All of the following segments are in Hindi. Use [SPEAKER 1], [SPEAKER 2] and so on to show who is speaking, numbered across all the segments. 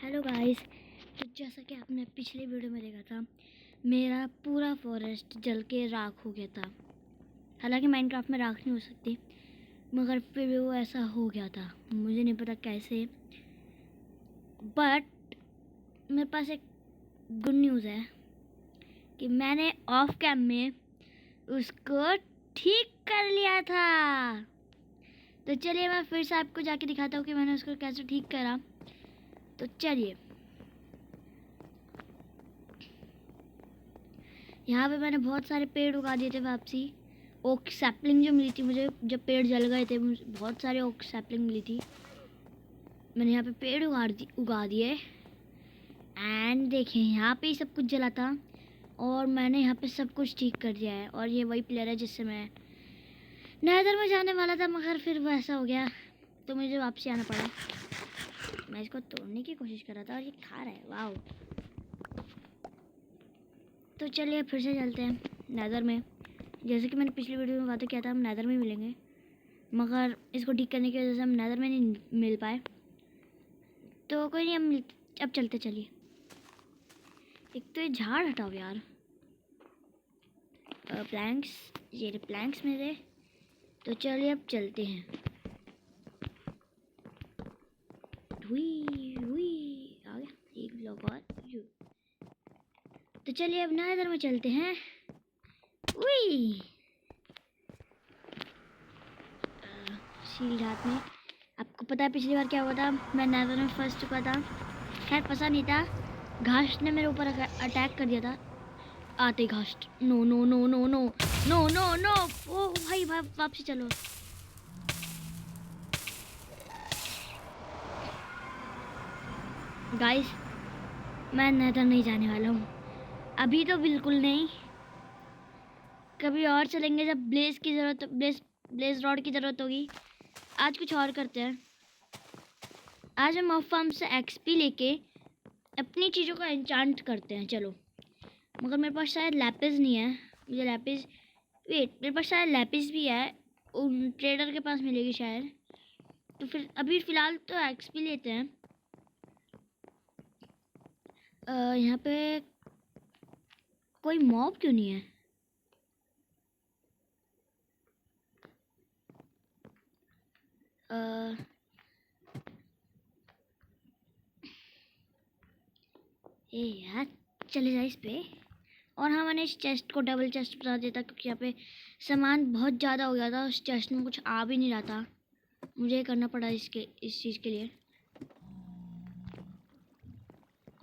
[SPEAKER 1] Hello guys. तो जैसा कि आपने पिछले वीडियो में देखा था, मेरा पूरा फॉरेस्ट जल के राख हो गया था। हालांकि माइनक्राफ्ट में राख नहीं हो सकती, मगर फिर भी वो ऐसा हो गया था। मुझे नहीं पता कैसे, बट मेरे पास एक गुड न्यूज़ है कि मैंने ऑफ कैम में उसको ठीक कर लिया था। तो चलिए मैं फिर से आपको जाके दिखाता हूँ कि मैंने उसको कैसे ठीक करा। तो चलिए, यहाँ पे मैंने बहुत सारे पेड़ उगा दिए थे वापसी। ओक सैपलिंग जो मिली थी मुझे, जब पेड़ जल गए थे, मुझे बहुत सारे ओक सैपलिंग मिली थी। मैंने यहाँ पे पेड़ उगा दिए। एंड देखिए, यहाँ पे ही सब कुछ जला था और मैंने यहाँ पे सब कुछ ठीक कर दिया है। और ये वही प्लेयर है जिससे मैं नेदर में जाने वाला था, मगर फिर वो ऐसा हो गया तो मुझे वापसी आना पड़ा। मैं इसको तोड़ने की कोशिश कर रहा था और ये खा रहा है। वाह। तो चलिए फिर से चलते हैं नेदर में। जैसे कि मैंने पिछली वीडियो में वादा किया था, हम नेदर में मिलेंगे, मगर इसको ठीक करने की वजह से हम नेदर में नहीं मिल पाए। तो कोई नहीं, हम अब चलते। चलिए, एक तो ये झाड़ हटाओ यार। प्लैंक्स, ये रहे प्लैंक्स मेरे। तो चलिए अब चलते हैं। हुई हुई आ गया एक ब्लॉक और। तो चलिए अब नेदर में चलते हैं। हुई शील्ड हाथ में। आपको पता है पिछली बार क्या हुआ था? मैं नेदर में फंस चुका था। खैर फंसा नहीं था, घास ने मेरे ऊपर अटैक कर दिया था। आते घास। No no no no no no no no. ओ भाई वापसी चलो। गाइस, मैं नेदर नहीं जाने वाला हूँ अभी, तो बिल्कुल नहीं। कभी और चलेंगे जब ब्लेज की जरूरत, ब्लेज रॉड की जरूरत होगी। आज कुछ और करते हैं। आज हम ऑफ फार्म से एक्सपी लेके अपनी चीज़ों का एन्चांट करते हैं। चलो, मगर मेरे पास शायद लैपिस नहीं है। मुझे लैपिस, वेट, मेरे पास शायद लैपिस भी है, उन ट्रेडर के पास मिलेगी शायद। तो फिर अभी फ़िलहाल तो एक्सपी लेते हैं। यहाँ पे कोई मॉब क्यों नहीं है? ए यार, चले जाए इस पे। और हाँ, मैंने इस चेस्ट को डबल चेस्ट बना दिया था क्योंकि यहाँ पे सामान बहुत ज़्यादा हो गया था। उस चेस्ट में कुछ आ भी नहीं रहा था, मुझे करना पड़ा इस चीज़ के लिए।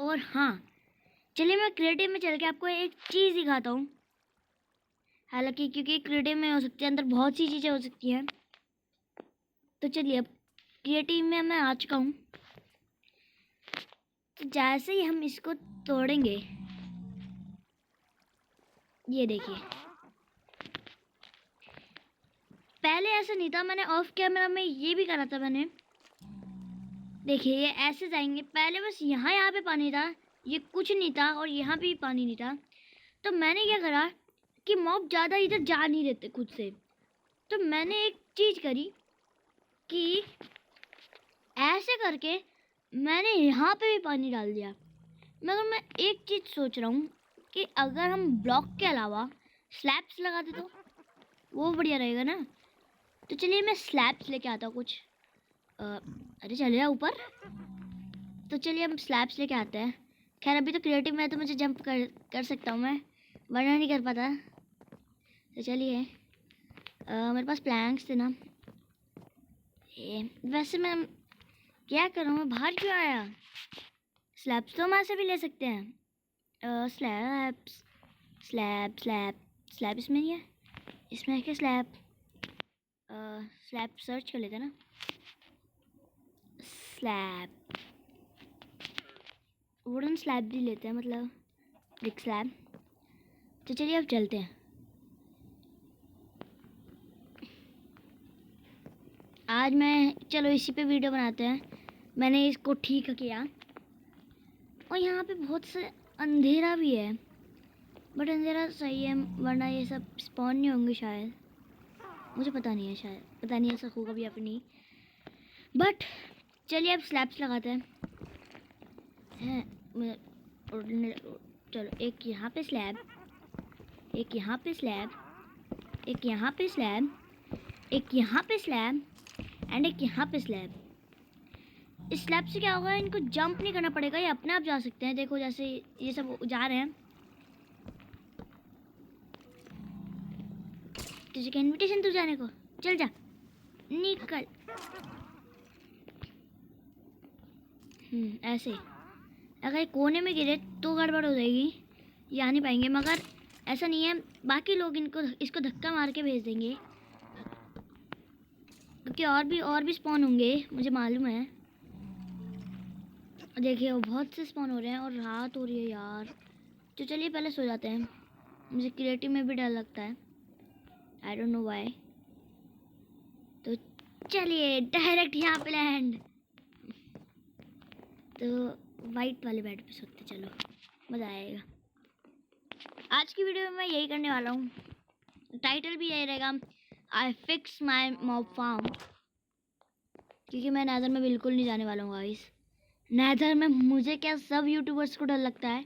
[SPEAKER 1] और हाँ, चलिए मैं क्रिएटिव में चल के आपको एक चीज़ दिखाता हूँ। हालांकि क्योंकि क्रिएटिव में हो सकती है, अंदर बहुत सी चीज़ें हो सकती हैं। तो चलिए, अब क्रिएटिव में मैं आ चुका हूँ। तो जैसे ही हम इसको तोड़ेंगे, ये देखिए, पहले ऐसा नहीं था। मैंने ऑफ कैमरा में ये भी करा था मैंने। देखिए, ये ऐसे जाएंगे। पहले बस यहाँ पे पानी था, ये कुछ नहीं था, और यहाँ पे भी पानी नहीं था। तो मैंने क्या करा कि मॉब ज़्यादा इधर जा नहीं देते खुद से। तो मैंने एक चीज़ करी कि ऐसे करके मैंने यहाँ पे भी पानी डाल दिया। मगर मैं एक चीज़ सोच रहा हूँ कि अगर हम ब्लॉक के अलावा स्लैब्स लगा दे तो वो बढ़िया रहेगा ना। तो चलिए मैं स्लैब्स लेके आता हूँ कुछ। अरे चलिए ऊपर। तो चलिए हम स्लैब्स लेके आते हैं। खैर अभी तो क्रिएटिव में तो मुझे जंप कर सकता हूँ मैं, वरना नहीं कर पाता। तो चलिए, मेरे पास प्लैंक्स थे ना। वैसे मैं क्या करूँ, मैं बाहर क्यों आया? स्लैब्स तो हम ऐसे भी ले सकते हैं। स्लैब्स स्लैब स्लैब स्लैब इसमें नहीं है। इसमें है क्या स्लैब? स्लैब सर्च कर लेते हैं ना। स्लैब, वुडन स्लैब भी लेते हैं, मतलब ब्रिक स्लैब। तो चलिए अब चलते हैं। आज मैं, चलो इसी पे वीडियो बनाते हैं। मैंने इसको ठीक किया। और यहाँ पे बहुत से अंधेरा भी है, बट अंधेरा सही है, वरना ये सब स्पॉन नहीं होंगे शायद। मुझे पता नहीं है, शायद पता नहीं ऐसा होगा भी या फिर नहीं। बट चलिए अब स्लैब्स लगाते हैं। हैं। चलो एक यहाँ पे स्लैब, एक यहाँ पे स्लैब, एक यहाँ पे स्लैब, एक यहाँ पे स्लैब एंड एक यहाँ पे स्लैब। इस स्लैब से क्या होगा, इनको जंप नहीं करना पड़ेगा, ये अपने आप जा सकते हैं। देखो जैसे ये सब जा रहे हैं। तुझे क्या इनविटेशन तू जाने को, चल जा निकल। ऐसे अगर कोने में गिरे तो गड़बड़ हो जाएगी, ये आ नहीं पाएंगे। मगर ऐसा नहीं है, बाकी लोग इसको धक्का मार के भेज देंगे, क्योंकि और भी स्पॉन होंगे, मुझे मालूम है। देखिए वो बहुत से स्पॉन हो रहे हैं और रात हो रही है यार। तो चलिए पहले सो जाते हैं। मुझे क्रिएटिव में भी डर लगता है, आई डोंट नो व्हाई। तो चलिए डायरेक्ट यहाँ पे लैंड। तो वाइट वाले बेड पे सोते, चलो मज़ा आएगा। आज की वीडियो में मैं यही करने वाला हूँ, टाइटल भी यही रहेगा, I fix my mob farm. क्योंकि मैं नेदर में बिल्कुल नहीं जाने वाला हूँ गाइस। नेदर में मुझे क्या, सब यूट्यूबर्स को डर लगता है।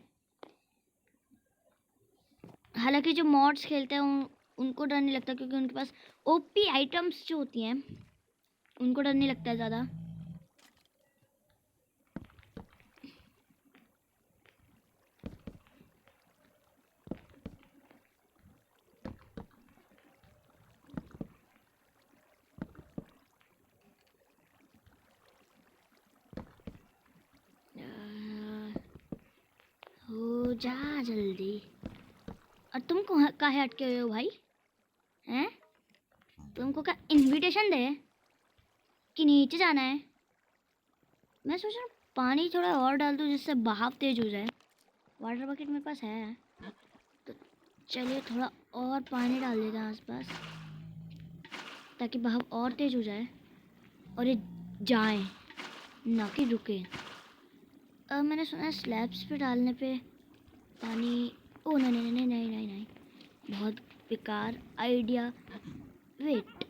[SPEAKER 1] हालांकि जो मॉड्स खेलते हैं उनको डर नहीं लगता, क्योंकि उनके पास ओपी आइटम्स जो होती हैं उनको डर नहीं लगता है ज़्यादा। हो जा जल्दी। और तुम काहे अटके हुए हो भाई, हैं? तुमको क्या इनविटेशन दे कि नीचे जाना है? मैं सोच रहा हूँ पानी थोड़ा और डाल दूँ जिससे बहाव तेज हो जाए। वाटर बकेट मेरे पास है, तो चलिए थोड़ा और पानी डाल देते हैं आसपास, ताकि बहाव और तेज हो जाए और ये जाए ना कि रुके। अब मैंने सुना स्लैब्स पे डालने पे पानी, ओ नहीं नहीं नहीं नहीं नहीं नहीं, बहुत बेकार आइडिया। वेट,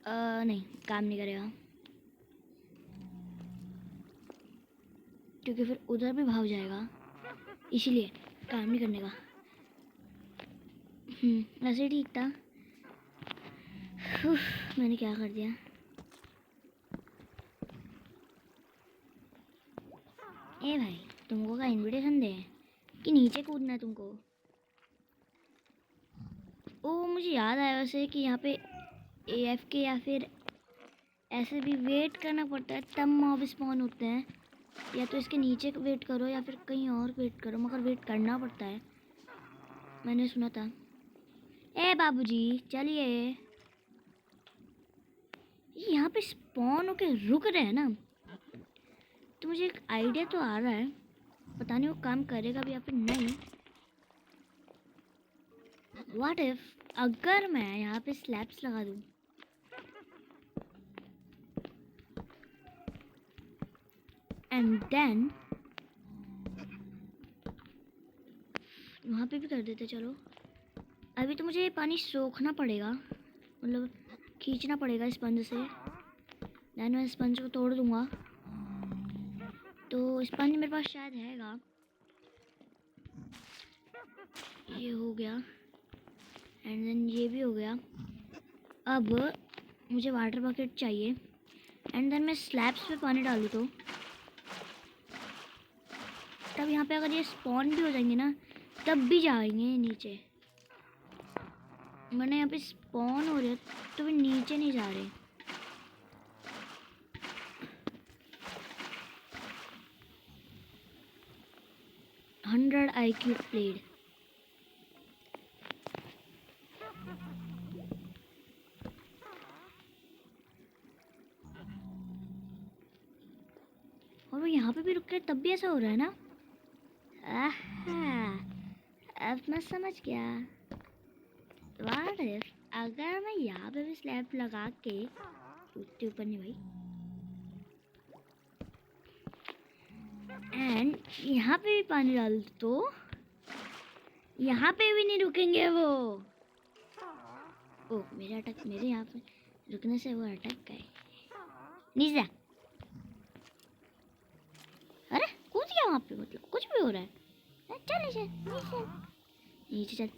[SPEAKER 1] नहीं काम नहीं करेगा, क्योंकि फिर उधर भी भाव जाएगा, इसीलिए काम नहीं करने का। वैसे ठीक था। मैंने क्या कर दिया। ए भाई, तुमको क्या इनविटेशन दे कि नीचे कूदना है तुमको? ओ मुझे याद आया वैसे कि यहाँ पे AFK या फिर ऐसे भी वेट करना पड़ता है, तब मॉब स्पॉन होते हैं। या तो इसके नीचे वेट करो या फिर कहीं और वेट करो, मगर वेट करना पड़ता है, मैंने सुना था। ए बाबूजी चलिए, यहाँ पे स्पॉन होके रुक रहे हैं ना, तो मुझे एक आइडिया तो आ रहा है, पता नहीं वो काम करेगा भी या फिर नहीं। व्हाट इफ अगर मैं यहाँ पे स्लैब्स लगा दूँ, एंड देन वहाँ पे भी कर देते। चलो अभी तो मुझे ये पानी सोखना पड़ेगा, मतलब खींचना पड़ेगा स्पंज से। देन मैं स्पंज को तोड़ दूँगा, तो स्पंज मेरे पास शायद हैगा। ये हो गया एंड देन ये भी हो गया। अब मुझे वाटर बकेट चाहिए एंड देन मैं स्लैब्स पे पानी डालूँ तो तब यहाँ पे अगर ये स्पॉन भी हो जाएंगे ना, तब भी जाएंगे नीचे। मैंने यहाँ पे स्पॉन हो रहे तो वे नीचे नहीं जा रहे। $100 IQ प्लेड। और वो यहाँ पे भी रुक के तब भी ऐसा हो रहा है ना। आहा, अब मैं समझ गया। व्हाट इफ अगर मैं यहाँ पे भी स्लैब लगा के उसके ऊपर नहीं भाई, एंड यहाँ पे भी पानी डाल दूँ तो यहाँ पे भी नहीं रुकेंगे वो। ओ मेरे यहाँ पे रुकने से वो अटक गए। नीचे रहा है? चल नीचे नीचे नीचे चल।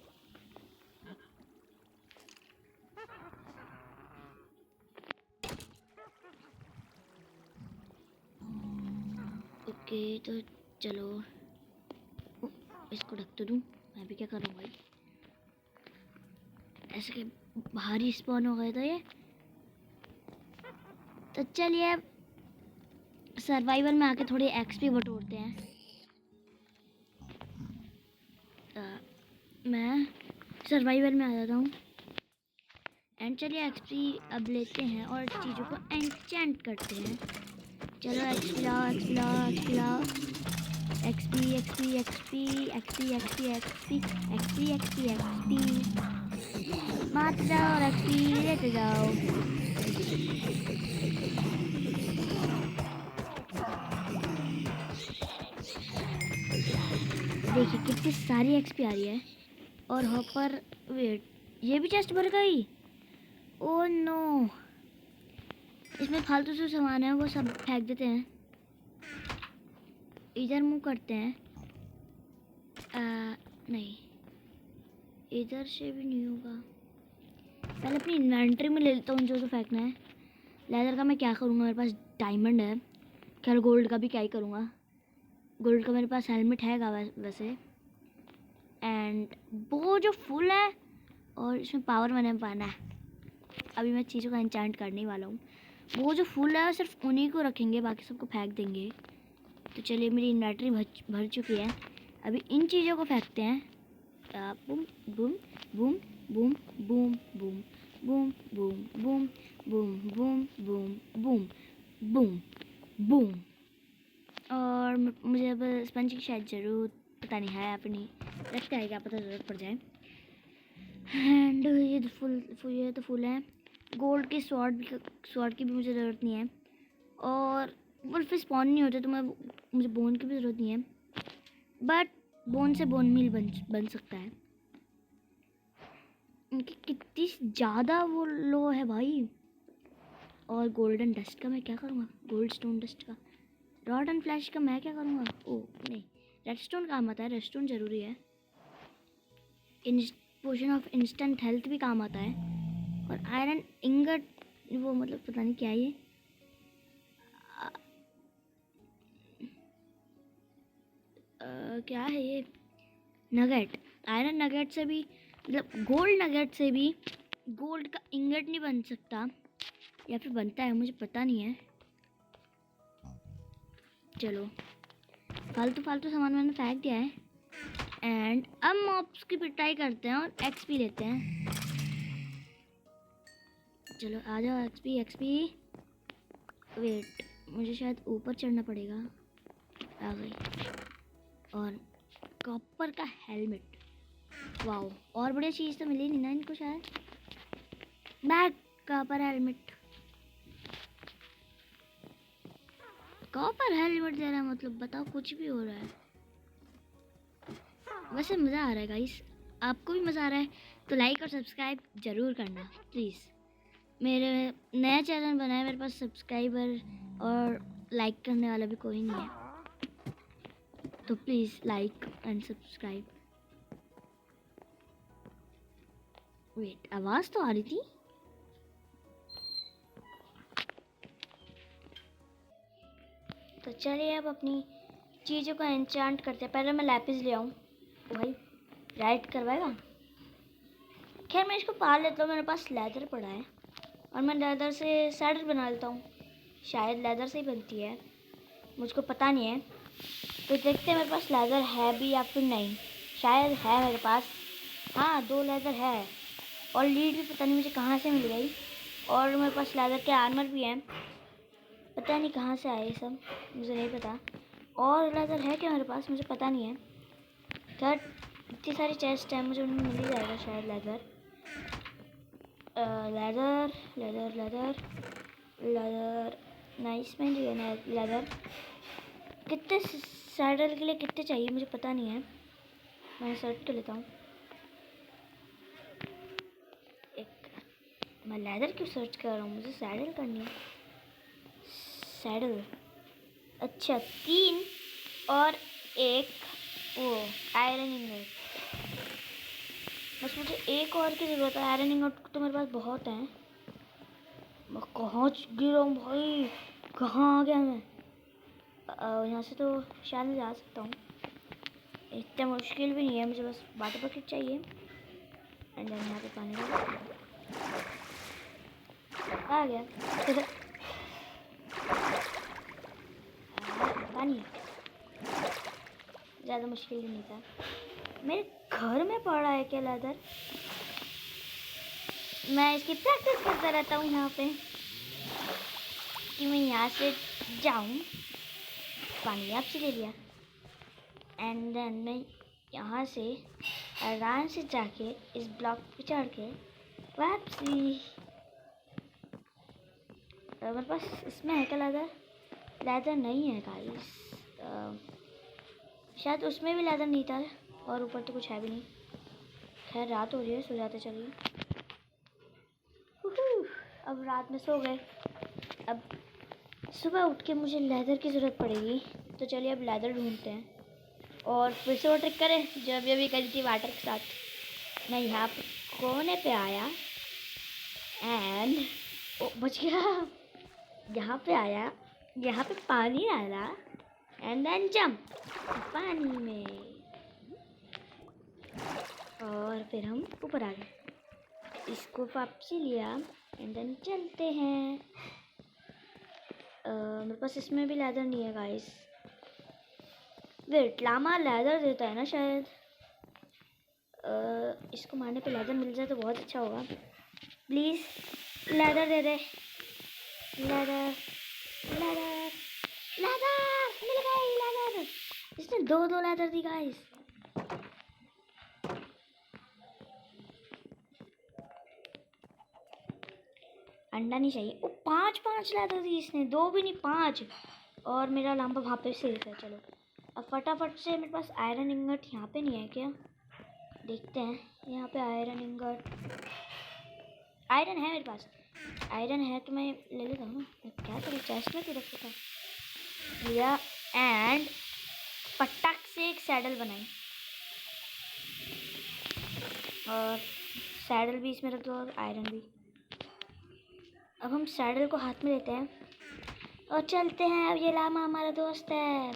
[SPEAKER 1] ओके तो चलो इसको ढक तो दूँ। मैं भी क्या करूँ भाई, ऐसे के बाहर ही स्पॉन हो गया था ये। तो चलिए सर्वाइवल में आके थोड़ी एक्सपी बटोरते हैं। मैं सर्वाइवल में आ जाता हूँ एंड चलिए एक्सपी अब लेते हैं और चीज़ों को एन्चेंट करते हैं। चलो एक्सपी लाओ एक्सपी लाओ एक्सपी लाओ। XP XP XP XP XP XP XP XP XP मारते जाओ और एक्सपी लेते जाओ। देखिए कितनी सारी एक्सपी आ रही है। और हॉपर वेट, ये भी चेस्ट भर गई। ओह नो, इसमें फालतू से सामान है वो सब फेंक देते हैं। इधर मूव करते हैं। नहीं, इधर से भी नहीं होगा। पहले अपनी इन्वेंटरी में ले लेता हूँ जो फेंकना है। लेदर का मैं क्या करूँगा, मेरे पास डायमंड है। खैर गोल्ड का भी क्या ही करूँगा, गोल्ड का मेरे पास हेलमेट है वैसे। एंड वो जो फुल है और इसमें पावर मैंने पाना है। अभी मैं चीज़ों का एन्चेंट करने ही वाला हूँ। वो जो फुल है सिर्फ उन्हीं को रखेंगे, बाकी सबको फेंक देंगे। तो चलिए मेरी इन्वेंटरी भर चुकी है। अभी इन चीज़ों को फेंकते हैं। Boom boom boom boom boom boom boom boom boom boom boom boom boom boom. और मुझे अब स्पंज की शायद ज़रूरत पता नहीं है अपनी, लगता है क्या पता ज़रूरत पड़ जाए। एंड ये तो फुल है। गोल्ड के स्वॉर्ड की भी मुझे ज़रूरत नहीं है। और वुल्फ स्पॉन नहीं होते तो मुझे बोन की भी ज़रूरत नहीं है। बट बोन से बोन मील बन सकता है। उनकी कितनी ज़्यादा वो लो है भाई। और गोल्डन डस्ट का मैं क्या करूँगा, गोल्ड स्टोन डस्ट का, रॉड एंड फ्लैश का मैं क्या करूँगा। ओह नहीं, रेडस्टोन काम आता है, रेडस्टोन ज़रूरी है। पोशन ऑफ इंस्टेंट हेल्थ भी काम आता है। और आयरन इंगट, वो मतलब पता नहीं क्या ये। क्या है ये, नगेट। आयरन नगेट से भी मतलब गोल्ड नगेट से भी गोल्ड का इंगट नहीं बन सकता, या फिर बनता है मुझे पता नहीं है। चलो फालतू सामान मैंने फेंक दिया है। एंड अब मॉब्स की पिटाई करते हैं और एक्सपी लेते हैं। चलो आ जाओ एक्सपी एक्सपी। वेट, मुझे शायद ऊपर चढ़ना पड़ेगा। आ गई। और कॉपर का हेलमेट, वाओ, और बढ़िया चीज़ तो मिली नहीं ना इनको शायद। Bag, copper helmet, copper helmet दे रहा है मतलब बताओ कुछ भी हो रहा है। वैसे मज़ा आ रहा है गाइस, आपको भी मज़ा आ रहा है तो लाइक और सब्सक्राइब ज़रूर करना प्लीज़। मेरे नया चैनल बना है, मेरे पास सब्सक्राइबर और लाइक करने वाला भी कोई नहीं है, तो please like and subscribe. Wait, आवाज़ तो आ रही थी। तो चलिए अब अपनी चीज़ों को एन्चांट करते हैं। पहले मैं लैपिस ले आऊँ, भाई राइट करवाएगा। खैर मैं इसको पाल लेता हूँ, मेरे पास लेदर पड़ा है और मैं लेदर से सैडल बना लेता हूँ। शायद लेदर से ही बनती है, मुझको पता नहीं है। तो देखते हैं मेरे पास लेदर है भी या फिर नहीं। शायद है मेरे पास, हाँ 2 लेदर है। और लीड भी पता नहीं मुझे कहाँ से मिल गई। और मेरे पास लेदर के आर्मर भी हैं, पता नहीं कहाँ से आए सब, मुझे नहीं पता। और लेदर है क्या मेरे पास, मुझे पता नहीं है। खैर इतनी सारी चेस्ट है, मुझे उनमें मिल ही जाएगा शायद leather. Leather leather leather leather nice में जो है ना लेदर। कितने सैडल के लिए कितने चाहिए मुझे पता नहीं है, मैं सर्च कर लेता हूँ। एक, मैं लेदर क्यों सर्च कर रहा हूँ, मुझे सैडल करनी है। सैडल, अच्छा 3 और 1 ओ आयरन इंगोट, बस मुझे एक और की ज़रूरत है। आयरन इंगोट तो मेरे पास बहुत हैं। मैं कहाँ गिरा हूँ भाई, कहाँ आ गया मैं? यहाँ से तो शायद मैं जा सकता हूँ, इतना मुश्किल भी नहीं है। मुझे बस वाटर बकेट चाहिए एंड देन यहाँ पे पानी डाल, आ गया। पानी ज़्यादा मुश्किल भी नहीं था। मेरे घर में पड़ा है क्या लेदर? मैं इसकी प्रैक्टिस करता रहता हूँ यहाँ पे कि मैं यहाँ से जाऊँ। पानी आपसे ले लिया एंड देन मैं यहाँ से आराम से जाके इस ब्लॉक पे चढ़ के वापसी। मेरे पास इसमें है क्या लेदर? लेदर नहीं है गाइस, शायद उसमें भी लेदर नहीं था और ऊपर तो कुछ है भी नहीं। खैर रात हो रही है, सो जाते चलिए। अब रात में सो गए, अब सुबह उठ के मुझे लेदर की ज़रूरत पड़ेगी, तो चलिए अब लेदर ढूंढते हैं और फिर से वो ट्रिक करें जो अभी अभी करी थी वाटर के साथ। मैं यहाँ पे कोने पे आया एंड बच गया। यहाँ पे आया, यहाँ पे पानी डाला एंड देन जंप पानी में, और फिर हम ऊपर आ गए। इसको वापसी लिया एंड देन चलते हैं। मेरे पास इसमें भी लेदर नहीं है गाइस। वेट, लामा लेदर देता है ना शायद। इसको मारने पे लेदर मिल जाए तो बहुत अच्छा होगा। प्लीज़ लेदर दे दे, लेदर लेदर लेदर मिल गई लेदर। इसने दो लेदर दी गाइस। अंडा नहीं चाहिए। ओ 5 लेदर दी इसने, 2 भी नहीं 5। और मेरा लांबा वहाँ पे सेफ है। चलो अब फटाफट से, मेरे पास आयरन इंगट यहाँ पे नहीं है क्या? देखते हैं। यहाँ पे आयरन इंगट, आयरन है मेरे पास। आयरन है तो मैं ले लेता हूँ। क्या करूँ, चेस्ट में तो रख सकता लिया एंड पटाख से एक सैडल बनाई और सैडल भी इसमें रख दो और आयरन भी। अब हम सैडल को हाथ में लेते हैं और चलते हैं। अब ये लामा हमारा दोस्त है,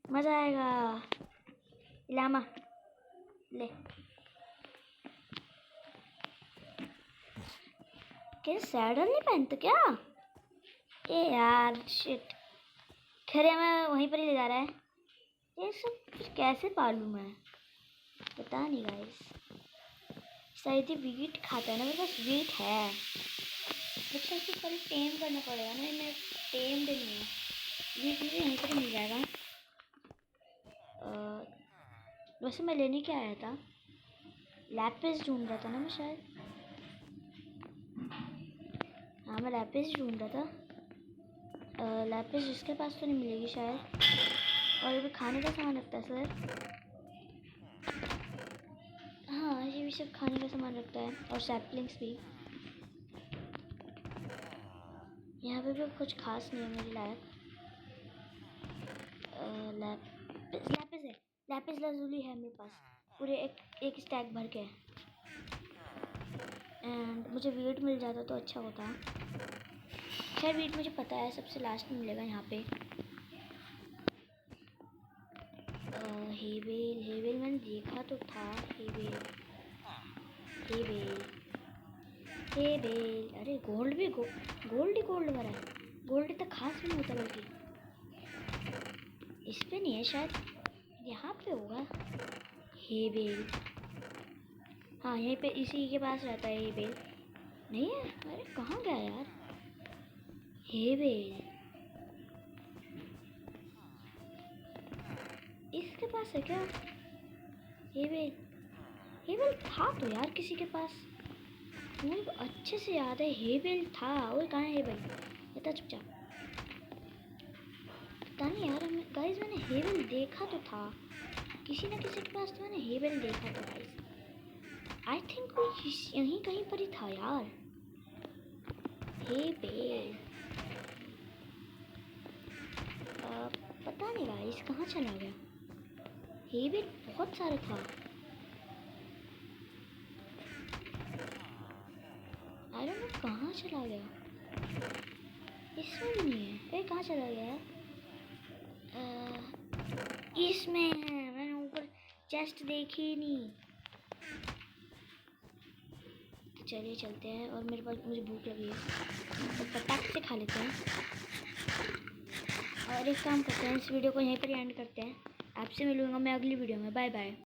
[SPEAKER 1] मज़ा आएगा। लामा ले, क्या सैडल नहीं पहनते क्या? ए यार शिट, खैर मैं वहीं पर ही ले जा रहा है। ये सब कैसे पालूँ मैं, पता नहीं गाइस। शायद ये वीट खाता है ना, मेरे पास वीट है। अच्छा इसको पहले टेम करना पड़ेगा ना, मैं टेम भी नहीं है। वीट मुझे यहीं पर मिल जाएगा। वैसे मैं लेने क्या आया था? लैपिस ढूंढ रहा था ना मैं शायद। हाँ मैं लैपिस ढूंढ रहा था। लैपिस जिसके पास तो नहीं मिलेगी शायद। और ये भी खाने का सामान रखता है सर। हाँ ये भी सब खाने का सामान रखता है और सैपलिंग्स भी। यहाँ पे भी कुछ खास नहीं है मेरे लायक। लैपिस है, लैपिस लाजुली है मेरे पास, पूरे एक स्टैक भर के। एंड मुझे वीट मिल जाता तो अच्छा होता। खैर वीट मुझे पता है सबसे लास्ट में मिलेगा यहाँ पे। हेवेल, हेवेल मैंने देखा तो था। हेवेल हेवेल हेवेल, अरे गोल्ड भी गोल्ड ही गोल्ड भरा है। गोल्ड इतना खास भी नहीं होता, बल्कि इस पे नहीं है शायद, यहाँ पे होगा। हेवेल, हाँ यहीं पे इसी के पास रहता है हेवेल। नहीं है, अरे कहाँ गया यार हेवेल? इसके पास है क्या हेवेल? हेवेल था तो यार किसी के पास, मुझे अच्छे से याद है हेवेल था। और कहाँ है हेवेल? बता चुपचाप। पता नहीं यार, गाइस मैंने हेवेल देखा तो था किसी न किसी के पास, तो मैंने हेवेल देखा था गाइस। आई थिंक वो यहीं कहीं पर ही था यार हेवेल। पता नहीं गाइस कहाँ चला गया। ये भी बहुत सारे था। आई डोंट नो कहाँ चला गया। इसमें भी नहीं है। ये कहाँ चला गया? इसमें है। मैंने ऊपर चेस्ट देखी ही नहीं। तो चलिए चलते हैं। और मेरे पास मुझे भूख लगी है तो फटाक से खा लेते हैं। और एक काम करते हैं, इस वीडियो को यहीं पर एंड करते हैं। आपसे मिलूंगा मैं अगली वीडियो में। Bye bye.